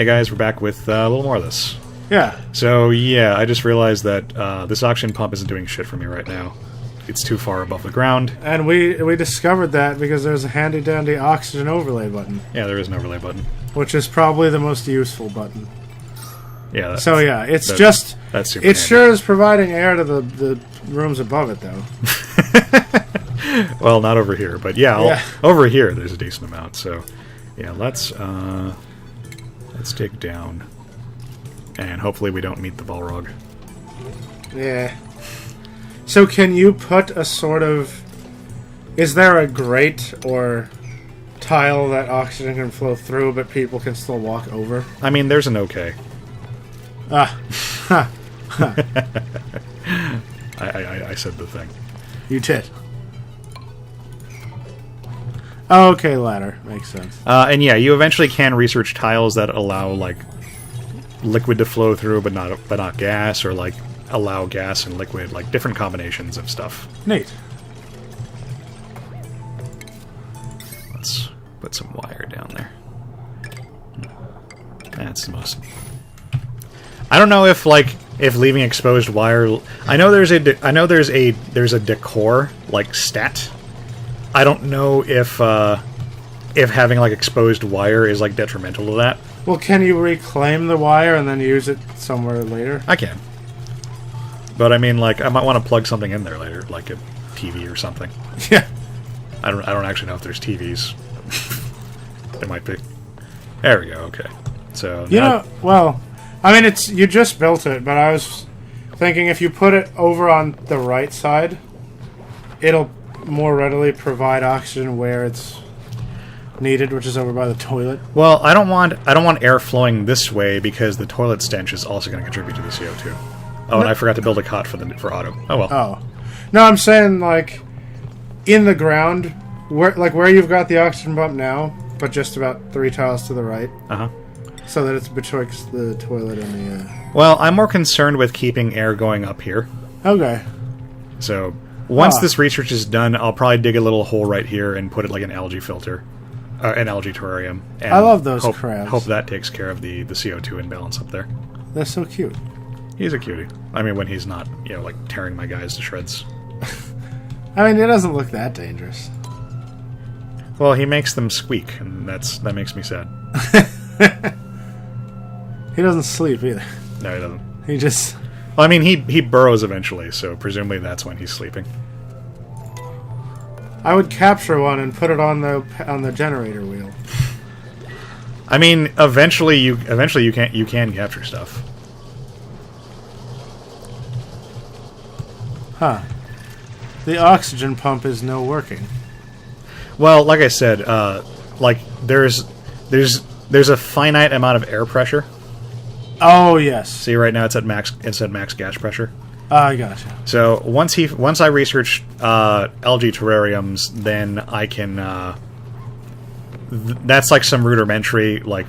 Hey guys, we're back with a little more of this. Yeah. So yeah, I just realized that this oxygen pump isn't doing shit for me right now. It's too far above the ground. And we discovered that because there's a handy-dandy oxygen overlay button. Yeah, there is an overlay button. Which is probably the most useful button. Yeah. So yeah, it's that's super it handy. sure is providing air to the rooms above it, though. Well, not over here, but yeah, Yeah. over here there's a decent amount. So yeah, let's dig down, and hopefully we don't meet the Balrog. Yeah. So can you put a sort of... Is there a grate or tile that oxygen can flow through, but people can still walk over? I mean, there's an okay. Ah. I said the thing. You did. Okay, ladder. Makes sense. And yeah, you eventually can research tiles that allow like liquid to flow through, but not gas, or like allow gas and liquid, like different combinations of stuff. Neat. Let's put some wire down there. That's the most. I don't know if leaving exposed wire. I know there's a decor like stat. I don't know if having like exposed wire is like detrimental to that. Well, can you reclaim the wire and then use it somewhere later? I can. But I mean, like, I might want to plug something in there later, like a TV or something. Yeah. I don't actually know if there's TVs. There might be. There we go. Okay. So well, I mean, you just built it, but I was thinking if you put it over on the right side, it'll more readily provide oxygen where it's needed, which is over by the toilet. Well, I don't want air flowing this way because the toilet stench is also going to contribute to the CO2. Oh, and I forgot to build a cot for Otto. Oh well. Oh, no, I'm saying like in the ground, where you've got the oxygen pump now, but just about 3 tiles to the right. So that it's betwixt the toilet and the. Well, I'm more concerned with keeping air going up here. Okay. So once this research is done, I'll probably dig a little hole right here and put it like an algae filter, an algae terrarium. And I love those crabs. Hope that takes care of the CO2 imbalance up there. They're so cute. He's a cutie. I mean, when he's not, like tearing my guys to shreds. I mean, it doesn't look that dangerous. Well, he makes them squeak, and that makes me sad. He doesn't sleep either. No, he doesn't. He just... Well, I mean, he burrows eventually, so presumably that's when he's sleeping. I would capture one and put it on the generator wheel. I mean, eventually you can capture stuff. Huh. The oxygen pump is no working. Well, like I said, there's a finite amount of air pressure. Oh yes. See, right now it's at max gas pressure. I gotcha. So once I research algae terrariums, then I can. That's like some rudimentary like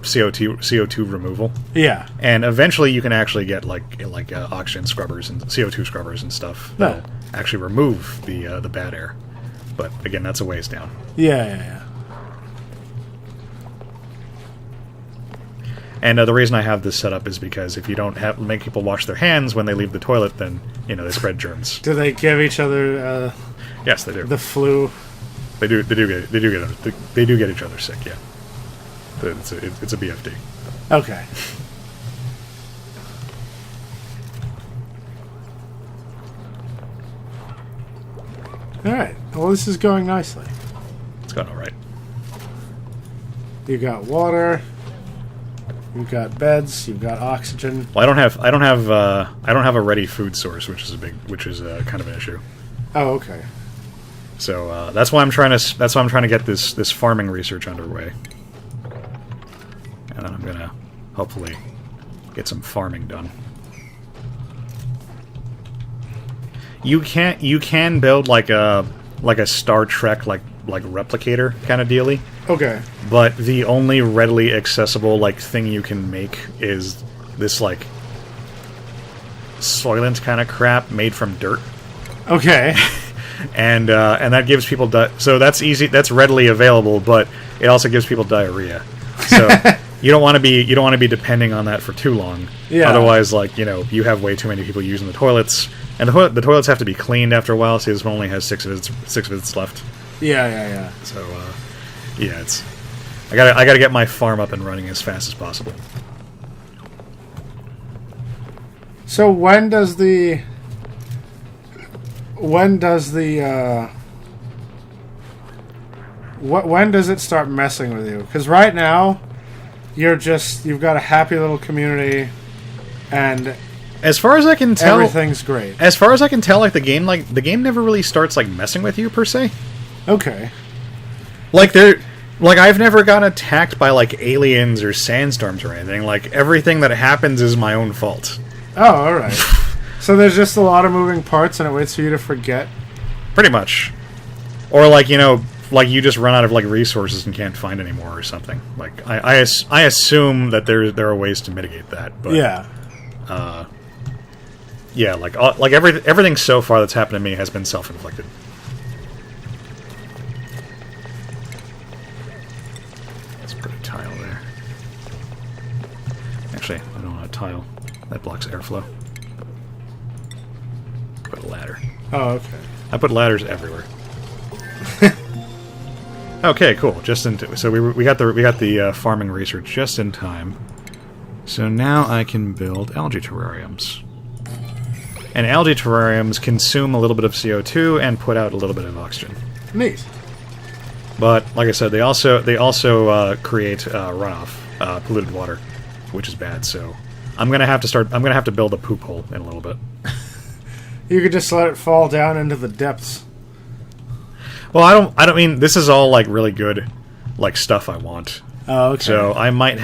CO2 removal. Yeah. And eventually you can actually get like oxygen scrubbers and CO2 scrubbers and stuff that actually remove the bad air. But again, that's a ways down. Yeah. And the reason I have this set up is because if you don't make people wash their hands when they leave the toilet, then they spread germs. Do they give each other? Yes, they do. The flu. They do get each other sick. Yeah. It's a BFD. Okay. All right. Well, this is going nicely. It's going all right. You got water. You've got beds. You've got oxygen. Well, I don't have a ready food source, which is kind of an issue. Oh, okay. So that's why I'm trying to get this farming research underway, and then I'm gonna hopefully get some farming done. You can build like a Star Trek like replicator kind of dealy. Okay. But the only readily accessible thing you can make is this soylent kind of crap made from dirt. Okay. and that gives people so that's easy, that's readily available, but it also gives people diarrhea. So you don't want to be depending on that for too long. Yeah. Otherwise, like, you know, you have way too many people using the toilets, and the toilets have to be cleaned after a while. So this one only has 6 visits left. Yeah. So yeah, it's I gotta get my farm up and running as fast as possible. So when does the when does it start messing with you? Because right now, you've got a happy little community, and As far as I can tell, everything's great. As far as I can tell, like the game never really starts like messing with you per se. Okay. Like I've never gotten attacked by like aliens or sandstorms or anything. Like everything that happens is my own fault. Oh, all right. So there's just a lot of moving parts, and it waits for you to forget. Pretty much. Or like, you know, like you just run out of like resources and can't find any more or something. Like I assume that there are ways to mitigate that. But Yeah. yeah, like everything so far that's happened to me has been self-inflicted. Let's put a tile there. Actually, I don't want a tile. That blocks airflow. Put a ladder. Oh, okay. I put ladders everywhere. Okay, cool. So we got the farming research just in time. So now I can build algae terrariums. And algae terrariums consume a little bit of CO2 and put out a little bit of oxygen. Neat. But like I said, they also create runoff, polluted water, which is bad. So I'm gonna have to build a poop hole in a little bit. You could just let it fall down into the depths. Well, I don't mean this is all like really good, like stuff I want. Oh, okay. So I might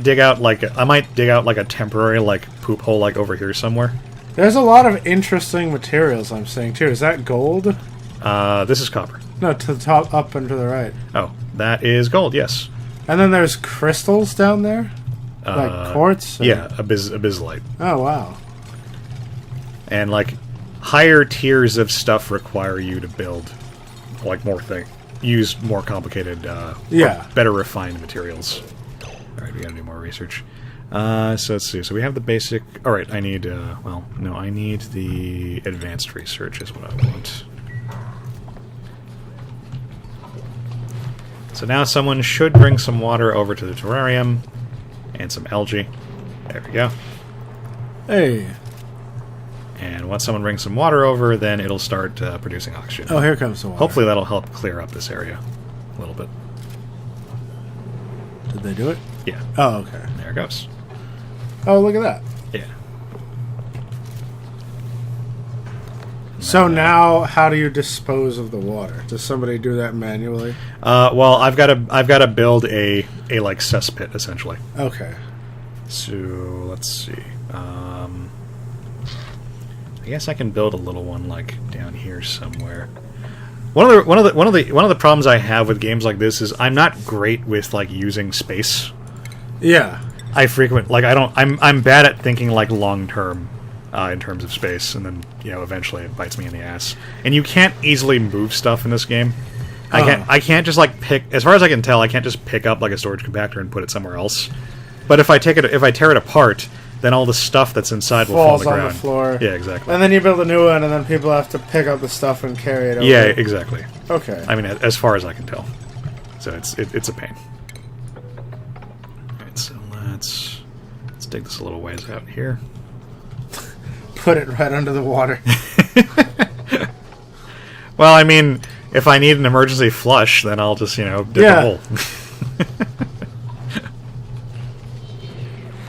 dig out like a temporary like poop hole like over here somewhere. There's a lot of interesting materials I'm seeing too. Is that gold? This is copper. No, to the top, up and to the right. Oh, that is gold. Yes. And then there's crystals down there, like quartz. Or... Yeah, abyssite. Oh wow. And like higher tiers of stuff require you to build like use more complicated, yeah, better refined materials. All right, we gotta do more research. So let's see. So we have the basic. All right, I need. Well, no, I need the advanced research. Is what I want. So now someone should bring some water over to the terrarium and some algae. There we go. Hey. And once someone brings some water over, then it'll start producing oxygen. Oh, here comes the water. Hopefully that'll help clear up this area a little bit. Did they do it? Yeah. Oh, okay. There it goes. Oh, look at that. Yeah. So now, how do you dispose of the water? Does somebody do that manually? Well, I've got to build a like cesspit essentially. Okay. So let's see. I guess I can build a little one like down here somewhere. One of the problems I have with games like this is I'm not great with like using space. Yeah. I'm bad at thinking like long term in terms of space, and then eventually it bites me in the ass. And you can't easily move stuff in this game. I can't just like pick. As far as I can tell, I can't just pick up like a storage compactor and put it somewhere else. But if I tear it apart, then all the stuff that's inside will fall on the ground. On the floor. Yeah, exactly. And then you build a new one, and then people have to pick up the stuff and carry it over. Yeah, exactly. Okay. I mean, as far as I can tell. So it's a pain. Alright, so let's dig this a little ways out here. Put it right under the water. Well, I mean, if I need an emergency flush, then I'll just, dig a hole.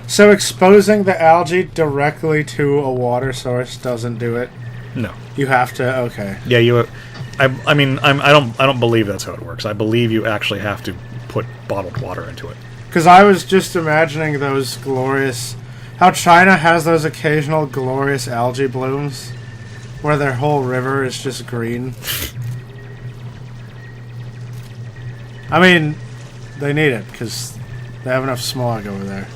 So exposing the algae directly to a water source doesn't do it? No. You have to, okay. Yeah, I mean, I don't believe that's how it works. I believe you actually have to put bottled water into it. Because I was just imagining those glorious... How China has those occasional glorious algae blooms where their whole river is just green. I mean, they need it because they have enough smog over there.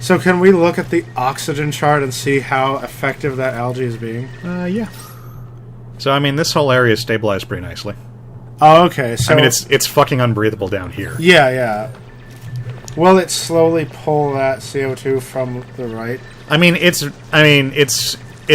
So can we look at the oxygen chart and see how effective that algae is being? Yeah. So, I mean, this whole area is stabilized pretty nicely. Oh, okay. So I mean, it's fucking unbreathable down here. yeah. Will it slowly pull that CO2 from the right? I mean, it's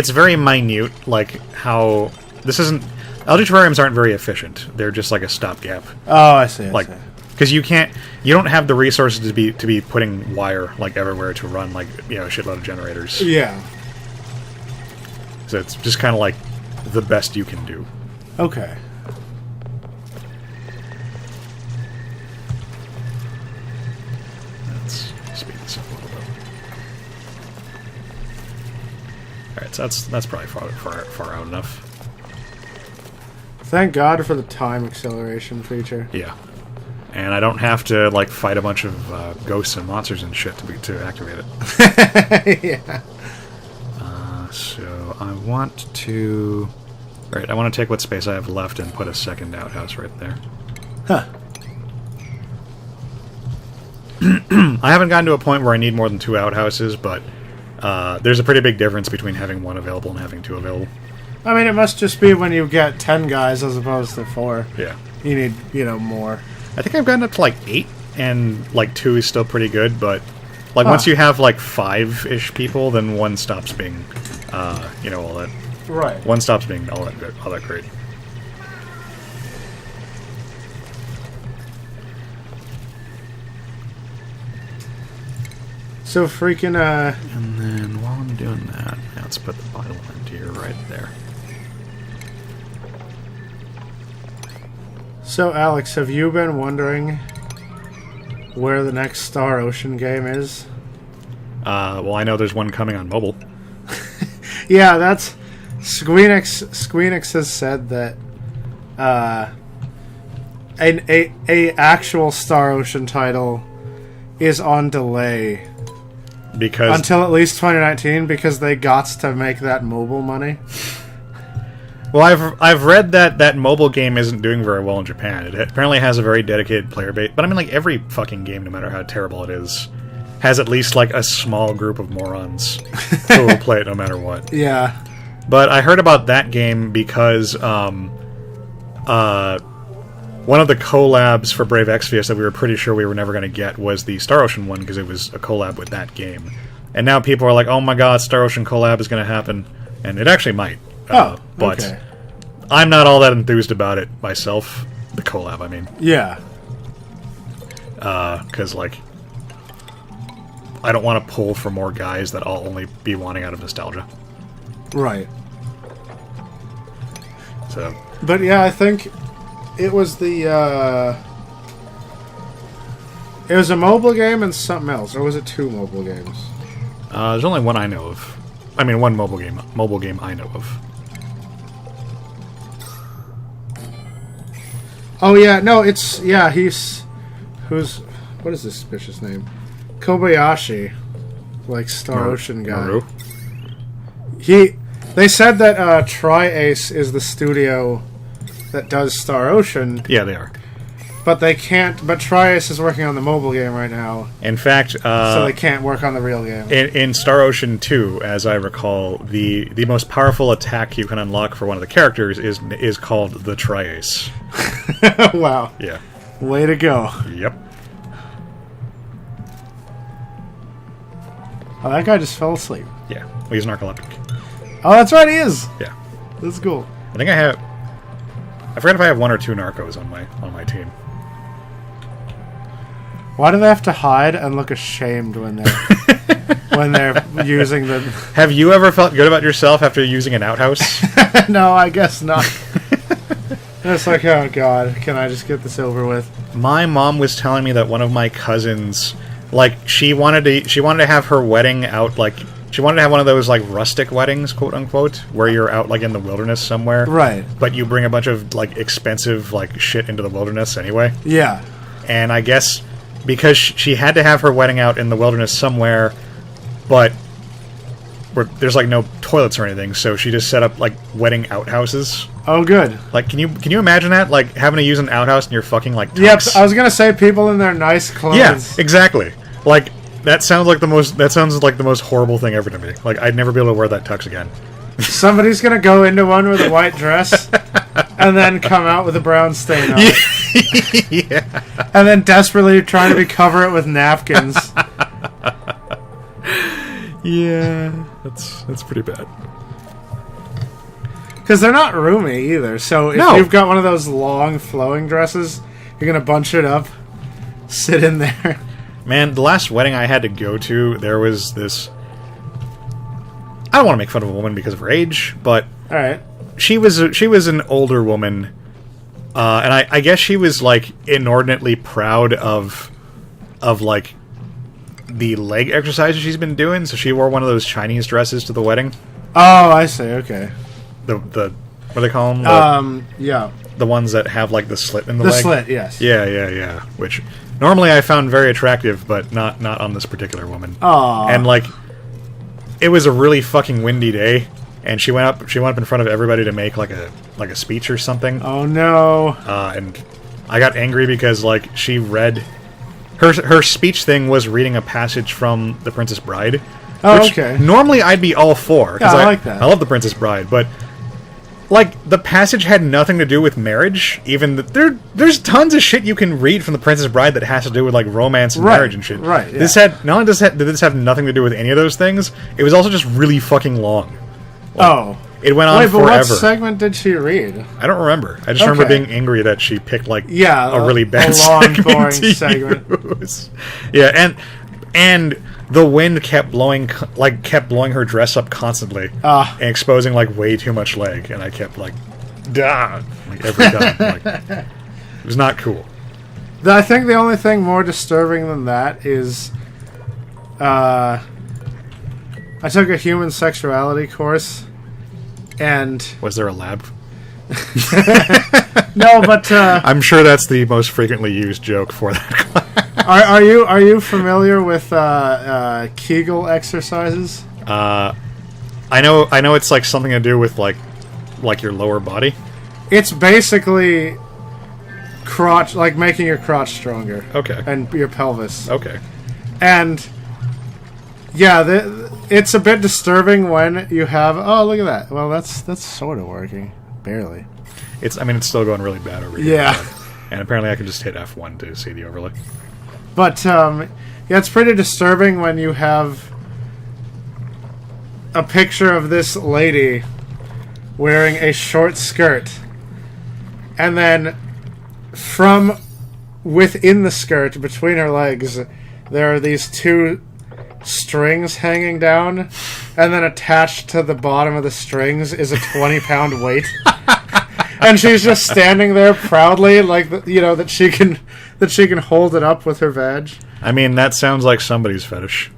very minute. Like how this isn't. Algae terrariums aren't very efficient. They're just like a stopgap. Oh, I see. Like, because you don't have the resources to be putting wire like everywhere to run like a shitload of generators. Yeah. So it's just kind of like the best you can do. Okay. Let's speed this up a little bit. All right, so that's probably far out enough. Thank God for the time acceleration feature. Yeah. And I don't have to like fight a bunch of ghosts and monsters and shit to activate it. Yeah. So I want to. All right, I want to take what space I have left and put a second outhouse right there. Huh. I haven't gotten to a point where I need more than 2 outhouses, but there's a pretty big difference between having 1 available and having 2 available. I mean, it must just be when you get 10 guys as opposed to 4. Yeah. You need, more. I think I've gotten up to like 8, and like 2 is still pretty good, but like once you have like 5-ish people, then 1 stops being, all that. Right. 1 stops being all that good, all that great. So freaking, And then while I'm doing that, let's put the vital end here right there. So Alex, have you been wondering where the next Star Ocean game is? Well, I know there's one coming on mobile. Yeah, that's... Squeenix has said that a actual Star Ocean title is on delay Because until at least 2019 because they got to make that mobile money. well, I've read that mobile game isn't doing very well in Japan. It apparently has a very dedicated player base, but I mean, like every fucking game, no matter how terrible it is, has at least like a small group of morons who will play it no matter what. Yeah. But I heard about that game because one of the collabs for Brave Exvius that we were pretty sure we were never going to get was the Star Ocean one because it was a collab with that game. And now people are like, oh my god, Star Ocean collab is going to happen. And it actually might. But okay. I'm not all that enthused about it myself. The collab, I mean. Yeah. Because, like, I don't want to pull for more guys that I'll only be wanting out of nostalgia. Right. So. But yeah, I think it was the, it was a mobile game and something else, or was it 2 mobile games? There's only one I know of. I mean, one mobile game I know of. Oh yeah, no, it's what is this bitch's name? Kobayashi, like Star Ocean guy. Maru? They said that Tri-Ace is the studio that does Star Ocean. Yeah, they are. But they can't. But Tri-Ace is working on the mobile game right now. In fact, so they can't work on the real game. In Star Ocean 2, as I recall, the most powerful attack you can unlock for one of the characters is called the Tri-Ace. Wow. Yeah. Way to go. Yep. Oh, that guy just fell asleep. Yeah. Well, he's narcoleptic. Oh, that's right, he is. Yeah. That's cool. I think I forget if I have 1 or 2 narcos on my team. Why do they have to hide and look ashamed when they're using the? Have you ever felt good about yourself after using an outhouse? No, I guess not. It's like, oh god, can I just get this over with? My mom was telling me that one of my cousins, like, she wanted to have her wedding out, like, she wanted to have one of those, like, rustic weddings, quote unquote, where you're out, like, in the wilderness somewhere. Right. But you bring a bunch of, like, expensive, like, shit into the wilderness anyway. Yeah. And I guess because she had to have her wedding out in the wilderness somewhere, but there's, like, no toilets or anything, so she just set up, like, wedding outhouses. Oh, good. Like, can you imagine that? Like, having to use an outhouse in your fucking, like, tux? Yep, I was gonna say people in their nice clothes. Yeah, exactly. Like, that sounds like the most horrible thing ever to me. Like, I'd never be able to wear that tux again. Somebody's gonna go into one with a white dress and then come out with a brown stain on it. Yeah. And then desperately trying to cover it with napkins. Yeah. That's pretty bad. Because they're not roomy either. So if No. you've got one of those long flowing dresses, you're gonna bunch it up, sit in there. Man, the last wedding I had to go to, there was this... I don't want to make fun of a woman because of her age, but All right. she was an older woman, and I guess she was like inordinately proud of like the leg exercises she's been doing. So she wore one of those Chinese dresses to the wedding. Oh, I see. Okay. The what do they call them? Yeah. The ones that have like the slit in the The leg. slit, yes. Yeah. Which normally I found very attractive, but not on this particular woman. Aw. And like, it was a really fucking windy day, and she went up in front of everybody to make like a speech or something. Oh no. And I got angry because like she read her speech thing was reading a passage from The Princess Bride. Oh, which okay. Normally I'd be all for, Yeah, I like that. I love The Princess Bride, but like the passage had nothing to do with marriage. Even there's tons of shit you can read from The Princess Bride that has to do with like romance and Right, marriage and shit. right, yeah. This had not only did this have nothing to do with any of those things, it was also just really fucking long. Oh. It went on Wait, but forever. what segment did she read? I don't remember. I just remember Okay. being angry that she picked like Yeah, a really bad a long, segment boring to segment. use. Yeah, and the wind kept blowing her dress up constantly and exposing like way too much leg, and I kept like, duh, like every time. Like, it was not cool. I think the only thing more disturbing than that is, I took a human sexuality course, and Was there a lab? no, but I'm sure that's the most frequently used joke for that class. are you familiar with Kegel exercises? I know it's like something to do with like your lower body. It's basically crotch, like making your crotch stronger. Okay. And your pelvis. Okay. And yeah, it's a bit disturbing when you have. Oh, look at that. Well, that's sort of working, barely. It's still going really bad over here. Yeah. And apparently I can just hit F1 to see the overlay. But yeah, it's pretty disturbing when you have a picture of this lady wearing a short skirt, and then from within the skirt, between her legs, there are these two strings hanging down, and then attached to the bottom of the strings is a 20-pound weight. And she's just standing there proudly, like that she can hold it up with her vag. I mean, that sounds like somebody's fetish.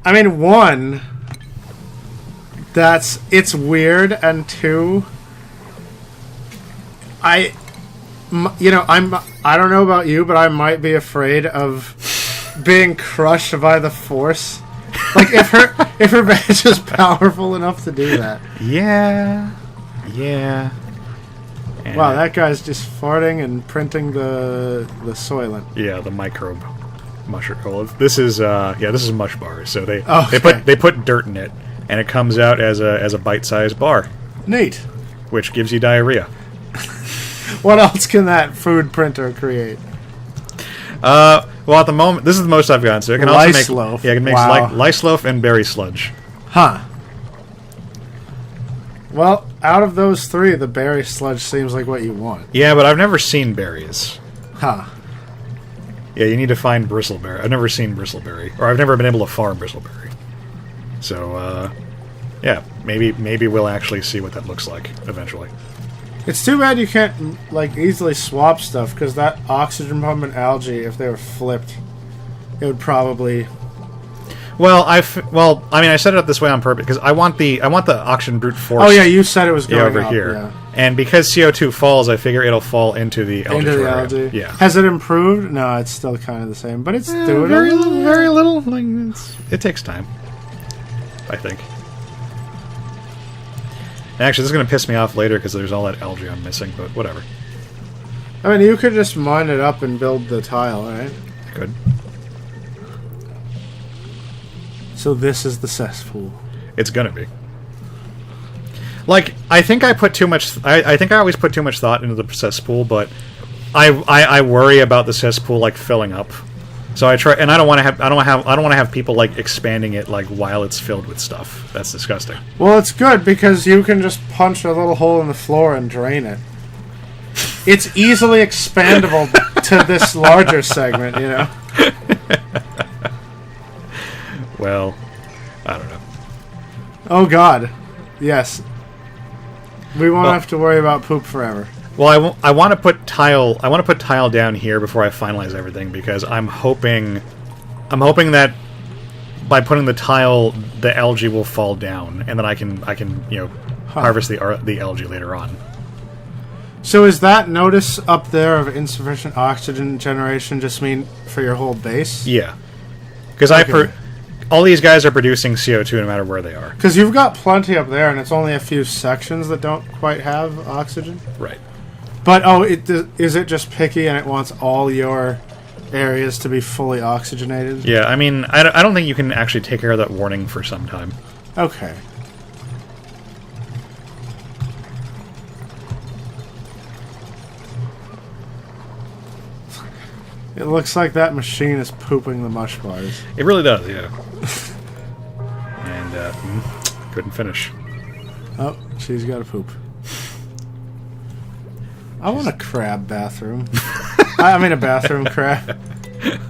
I mean, one, it's weird, and two, I don't know about you, but I might be afraid of being crushed by the force. Like if her vag is powerful enough to do that. Yeah. And Wow, that guy's just farting and printing the soylent. Yeah, the microbe mushroom. Well, this is mush bars. So they Okay. they put dirt in it, and it comes out as a bite-sized bar, Neat. which gives you diarrhea. What else can that food printer create? Well, at the moment, this is the most I've gotten. So it can also Lice make loaf. Yeah, it can make Wow. lice loaf and berry sludge. Huh. Well, out of those three, the berry sludge seems like what you want. Yeah, but I've never seen berries. Huh. Yeah, you need to find bristleberry. I've never seen bristleberry, or I've never been able to farm bristleberry. So, yeah, maybe we'll actually see what that looks like eventually. It's too bad you can't easily swap stuff, because that oxygen pump and algae, if they were flipped, it would probably. Well, I set it up this way on purpose because I want the oxygen brute force. Oh yeah, you said it was going over up, here, yeah. And because CO2 falls, I figure it'll fall into the algae. Into the terrarium. algae. Yeah. Has it improved? No, it's still kind of the same, but it's doing very little, very little. Like it takes time, I think. And actually, this is going to piss me off later because there's all that algae I'm missing, but whatever. I mean, you could just mine it up and build the tile, right? I could. So this is the cesspool. It's gonna be. Like, I think I put too much. I think I always put too much thought into the cesspool, but I worry about the cesspool like filling up. So I try, and I don't want to have people like expanding it like while it's filled with stuff. That's disgusting. Well, it's good because you can just punch a little hole in the floor and drain it. It's easily expandable to this larger segment, you know. Well, I don't know. Oh God, yes. We won't have to worry about poop forever. Well, I want to put tile. I want to put tile down here before I finalize everything because I'm hoping that by putting the tile, the algae will fall down, and then I can harvest the algae later on. So is that notice up there of insufficient oxygen generation just mean for your whole base? Yeah, because all these guys are producing CO2 no matter where they are. Because you've got plenty up there, and it's only a few sections that don't quite have oxygen. Right. But, is it just picky and it wants all your areas to be fully oxygenated? Yeah, I mean, I don't think you can actually take care of that warning for some time. Okay. It looks like that machine is pooping the mush bars. It really does, yeah. And, couldn't finish. Oh, she's got to poop. I want a crab bathroom. I mean a bathroom crab.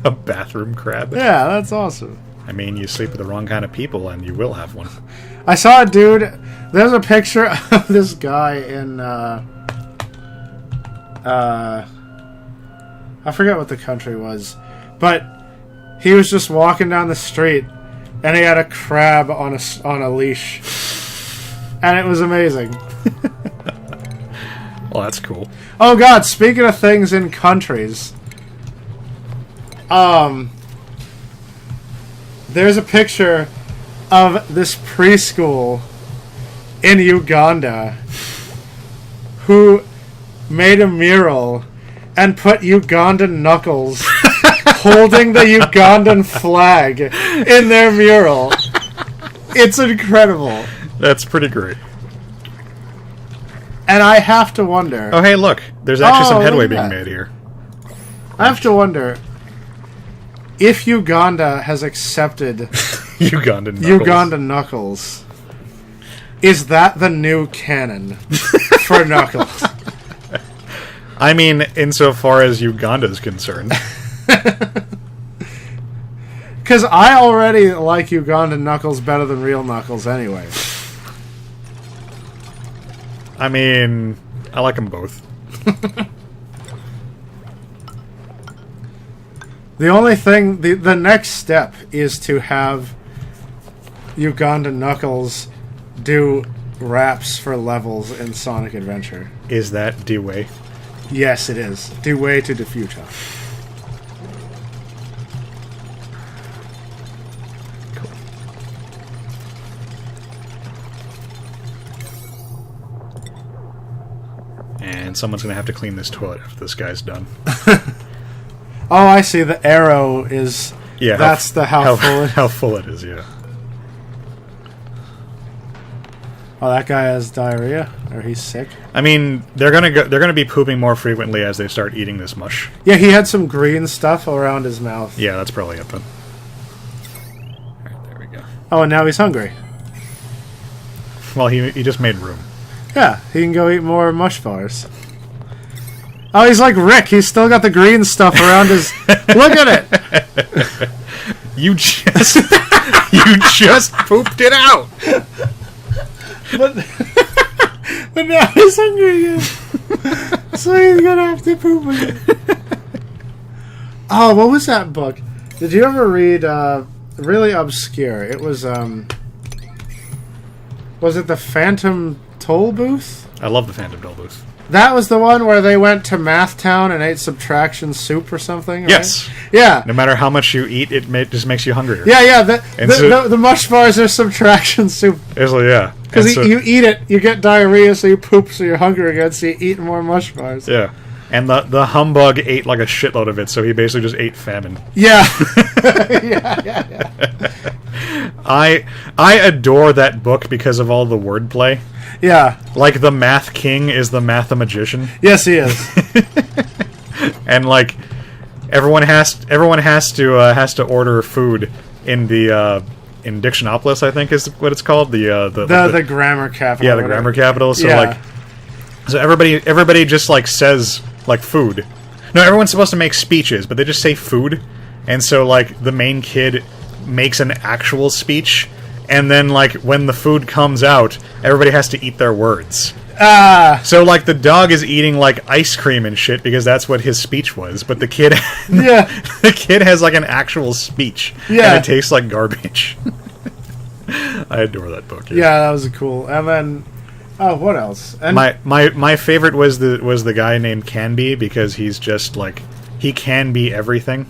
A bathroom crab? Yeah, that's awesome. I mean, you sleep with the wrong kind of people and you will have one. I saw a dude, there's a picture of this guy in, I forget what the country was, but he was just walking down the street and he had a crab on a leash. And it was amazing. Well, that's cool. Oh God, speaking of things in countries, there's a picture of this preschool in Uganda who made a mural and put Ugandan knuckles holding the Ugandan flag in their mural. It's incredible. That's pretty great. And I have to wonder... Oh, hey, look. There's actually some headway look at being that. made here. I have to wonder if Uganda has accepted Ugandan knuckles. Ugandan knuckles. Is that the new canon for knuckles? I mean, insofar as Uganda's concerned. Because I already like Ugandan knuckles better than real knuckles anyway. I mean, I like them both. The only thing, the next step is to have Ugandan Knuckles do raps for levels in Sonic Adventure. Is that Dewey? Yes, it is. Dewey to the future. And someone's going to have to clean this toilet after this guy's done. Oh, I see. The arrow is... Yeah, that's how full it is. How full it is, yeah. Oh, that guy has diarrhea? Or he's sick? I mean, they're gonna be pooping more frequently as they start eating this mush. Yeah, he had some green stuff around his mouth. Yeah, that's probably it then. Alright, there we go. Oh, and now he's hungry. Well, he just made room. Yeah, he can go eat more mush bars. Oh, he's like Rick. He's still got the green stuff around his... Look at it! You just pooped it out! But now he's hungry again. So he's gonna have to poop again. Oh, what was that book? Did you ever read, really obscure? It was it the Phantom Toll Booth? I love the Phantom Toll Booth. That was the one where they went to Math Town and ate subtraction soup or something, right? Yes. Yeah. No matter how much you eat, it just makes you hungrier. Yeah. The mush bars are subtraction soup. It's like, yeah. Because you eat it, you get diarrhea, so you poop, so you're hungry again, so you eat more mush bars. Yeah. And the humbug ate like a shitload of it, so he basically just ate famine. Yeah. yeah. I adore that book because of all the wordplay. Yeah. Like the Math King is the Math-a-magician. Yes, he is. And like everyone has to order food in the in Dictionopolis, I think is what it's called. The grammar capital. Yeah, the grammar capital. So yeah. so everybody just like says like food. No, everyone's supposed to make speeches, but they just say food. And so like the main kid makes an actual speech, and then like when the food comes out, everybody has to eat their words. So like the dog is eating like ice cream and shit because that's what his speech was, but the kid the kid has like an actual speech. Yeah. And it tastes like garbage. I adore that book. Yeah, that was cool. And then what else? And my favorite was the guy named Canby because he's just like he can be everything.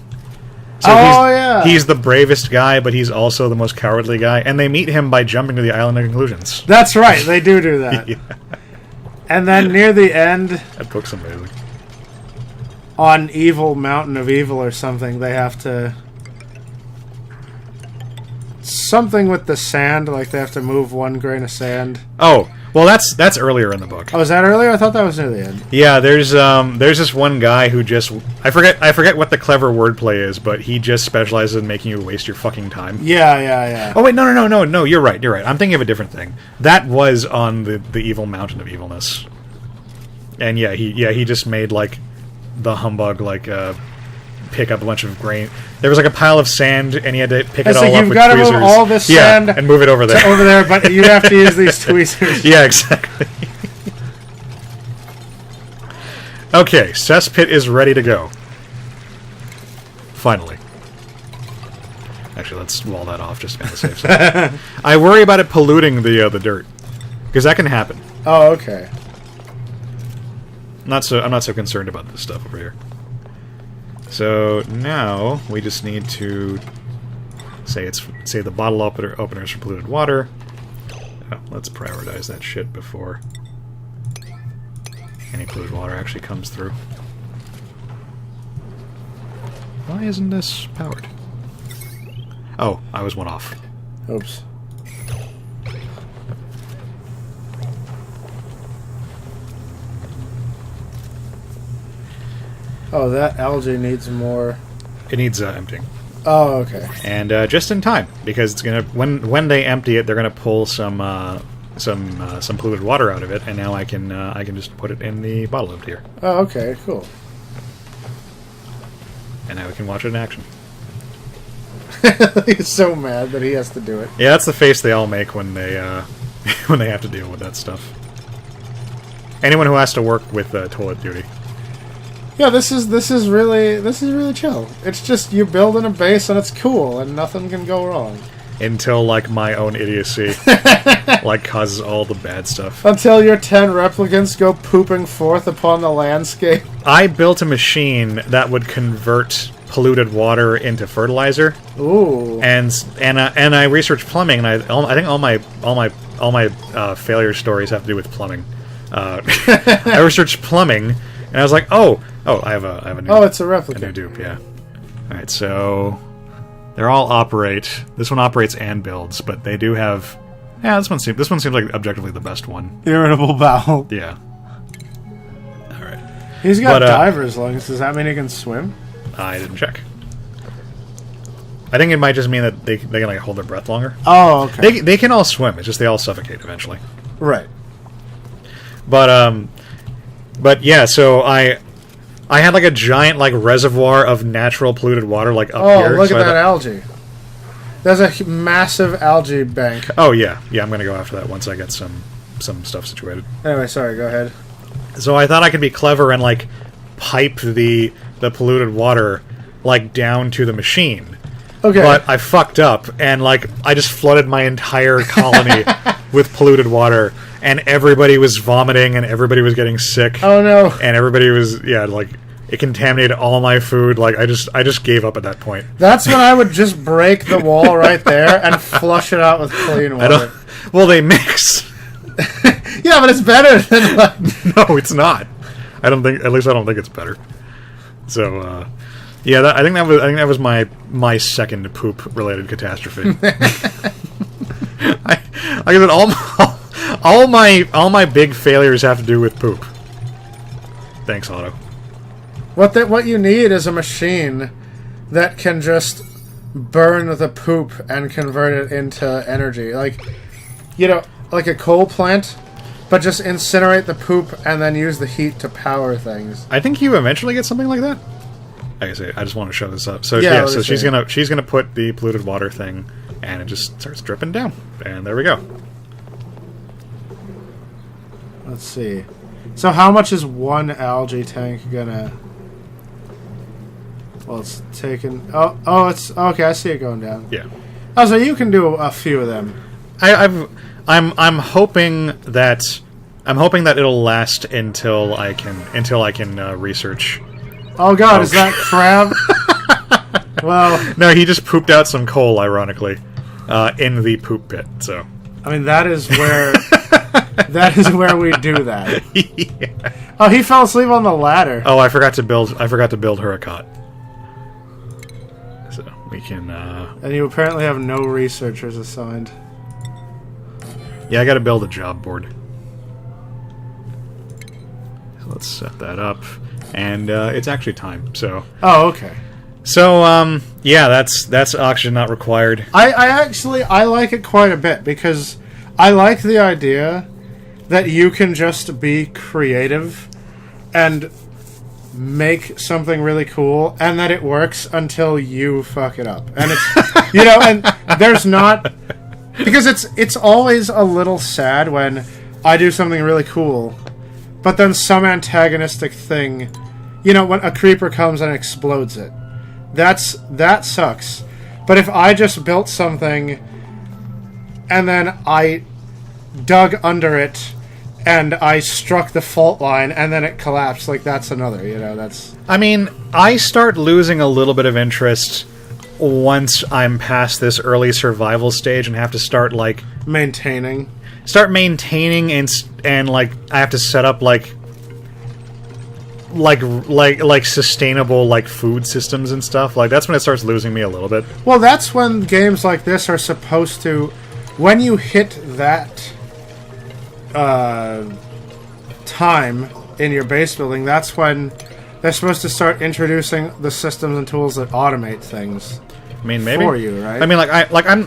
So he's the bravest guy, but he's also the most cowardly guy, and they meet him by jumping to the island of conclusions. That's right, they do that. Yeah. And then near the end, That book's amazing. on Evil Mountain of Evil or something, they have to something with the sand, like they have to move 1 grain of sand. Oh, well, that's earlier in the book. Oh, was that earlier? I thought that was near the end. Yeah, there's this one guy who just I forget what the clever wordplay is, but he just specializes in making you waste your fucking time. Yeah. Oh wait, no, you're right. I'm thinking of a different thing. That was on the Evil Mountain of Evilness. And he just made like the humbug like pick up a bunch of grain. There was like a pile of sand, and he had to pick it all up with tweezers. You've got to move all this sand and move it over there. Over there, but you have to use these tweezers. Yeah, exactly. Okay, cesspit is ready to go. Finally. Actually, let's wall that off just to be on the safe side. I worry about it polluting the dirt, because that can happen. Oh, okay. I'm not so concerned about this stuff over here. So now we just need to say the bottle openers for polluted water. Oh, let's prioritize that shit before any polluted water actually comes through. Why isn't this powered? Oh, I was one off. Oops. Oh, that algae needs more. It needs emptying. Oh, okay. And just in time, because it's gonna when they empty it, they're gonna pull some polluted water out of it, and now I can just put it in the bottle emptier. Oh, okay, cool. And now we can watch it in action. He's so mad that he has to do it. Yeah, that's the face they all make when they when they have to deal with that stuff. Anyone who has to work with toilet duty. Yeah, this is really chill. It's just you building a base and it's cool and nothing can go wrong. Until like my own idiocy like causes all the bad stuff. Until your 10 replicants go pooping forth upon the landscape. I built a machine that would convert polluted water into fertilizer. Ooh. And I researched plumbing, and I think all my failure stories have to do with plumbing. I researched plumbing, and I was like, oh, I have a new. Oh, it's a replicant. A new dupe, yeah. All right, so they're all operate. This one operates and builds, but they do have. Yeah, this one seems like objectively the best one. Irritable bowel. Yeah. All right. He's got diver's lungs. Does that mean he can swim? I didn't check. I think it might just mean that they can like hold their breath longer. Oh, okay. They can all swim. It's just they all suffocate eventually. Right. But yeah, so I had like a giant like reservoir of natural polluted water like up here. Oh, look at that algae. There's a massive algae bank. Oh yeah, I'm gonna go after that once I get some stuff situated. Anyway, sorry, go ahead. So I thought I could be clever and like pipe the polluted water like down to the machine. Okay. But I fucked up and like I just flooded my entire colony with polluted water, and everybody was vomiting and everybody was getting sick. Oh no. And everybody was like it contaminated all my food. Like I just gave up at that point. That's when I would just break the wall right there and flush it out with clean water. Well, they mix. Yeah, but it's better than like... No, it's not. I don't think. At least I don't think it's better. So, yeah, I think that was my second poop related catastrophe. Like I said, all my big failures have to do with poop. Thanks, Otto. What you need is a machine that can just burn the poop and convert it into energy, like like a coal plant, but just incinerate the poop and then use the heat to power things. I think you eventually get something like that. Like I say, I just want to show this up. So so she's gonna put the polluted water thing, and it just starts dripping down, and there we go. Let's see. So how much is one algae tank gonna? Well, it's taken. Oh, it's okay. I see it going down. Yeah. Oh, so you can do a few of them. I'm hoping that it'll last until I can research. Oh God, is that crab? Well, no, he just pooped out some coal, ironically, in the poop pit. So, I mean, that is where we do that. Yeah. Oh, he fell asleep on the ladder. Oh, I forgot to build her a cot. So we can. And you apparently have no researchers assigned. Yeah, I got to build a job board. So let's set that up, and it's actually time. So. Oh, okay. So, yeah, that's oxygen not required. I like it quite a bit because I like the idea that you can just be creative and make something really cool and that it works until you fuck it up. And it's, and there's not, because it's always a little sad when I do something really cool, but then some antagonistic thing, when a creeper comes and explodes it. That sucks. But if I just built something and then I dug under it and I struck the fault line and then it collapsed, like that's another, that's... I mean, I start losing a little bit of interest once I'm past this early survival stage and have to start, like... maintaining and like, I have to set up, like sustainable like food systems and stuff. Like that's when it starts losing me a little bit. Well, that's when games like this are supposed to, when you hit that time in your base building, that's when they're supposed to start introducing the systems and tools that automate things. I mean, maybe for you, right? I mean,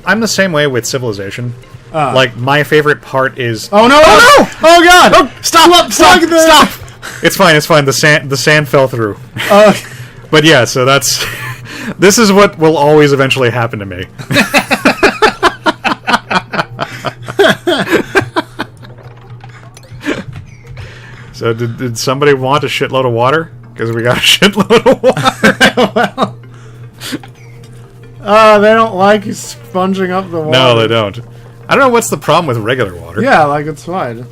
I'm the same way with Civilization. Like my favorite part is oh no! Oh God! Oh, stop! It's fine. The sand fell through. But yeah, so this is what will always eventually happen to me. So did somebody want a shitload of water? Because we got a shitload of water. Well, they don't like you sponging up the water. No, they don't. I don't know what's the problem with regular water. Yeah, like it's fine.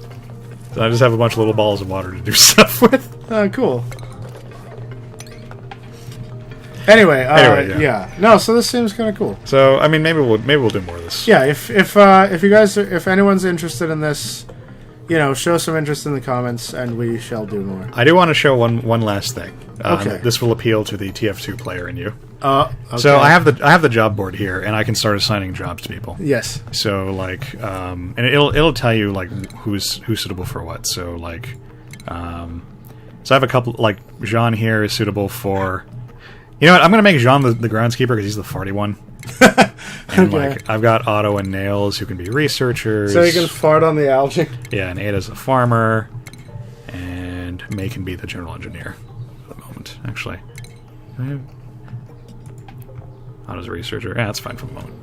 So I just have a bunch of little balls of water to do stuff with. Cool. Anyway, yeah. No, so this seems kind of cool. So I mean, maybe we'll do more of this. Yeah, if you guys, if anyone's interested in this, show some interest in the comments, and we shall do more. I do want to show one last thing. Okay. This will appeal to the TF2 player in you. Okay. So I have the job board here, and I can start assigning jobs to people. Yes. So like, and it'll tell you like who's suitable for what. So like, so I have a couple, like Jean here is suitable for. You know what? I'm gonna make Jean the groundskeeper because he's the farty one. And like I've got Otto and Nails who can be researchers. So you can fart on the algae. Yeah, and Ada's a farmer, and May can be the general engineer for the moment. Actually, Otto's a researcher. Yeah, that's fine for the moment.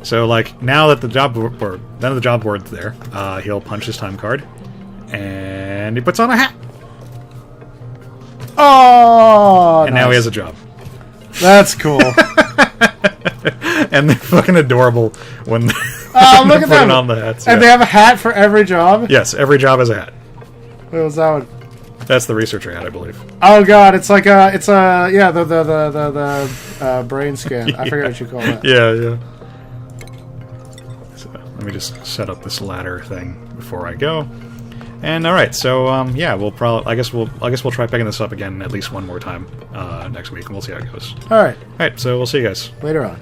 So like now that the job board's there, he'll punch his time card, and he puts on a hat. Oh, and now he has a job. That's cool. And they're fucking adorable when look at them. putting on the hats. And they have a hat for every job? Yes, every job has a hat. What was that one? That's the researcher hat, I believe. Oh God, it's like the brain scan. I forget what you call it. Yeah. So let me just set up this ladder thing before I go. And all right, so yeah, we'll probably. I guess we'll try picking this up again at least one more time next week, and we'll see how it goes. All right. All right, so we'll see you guys Later on.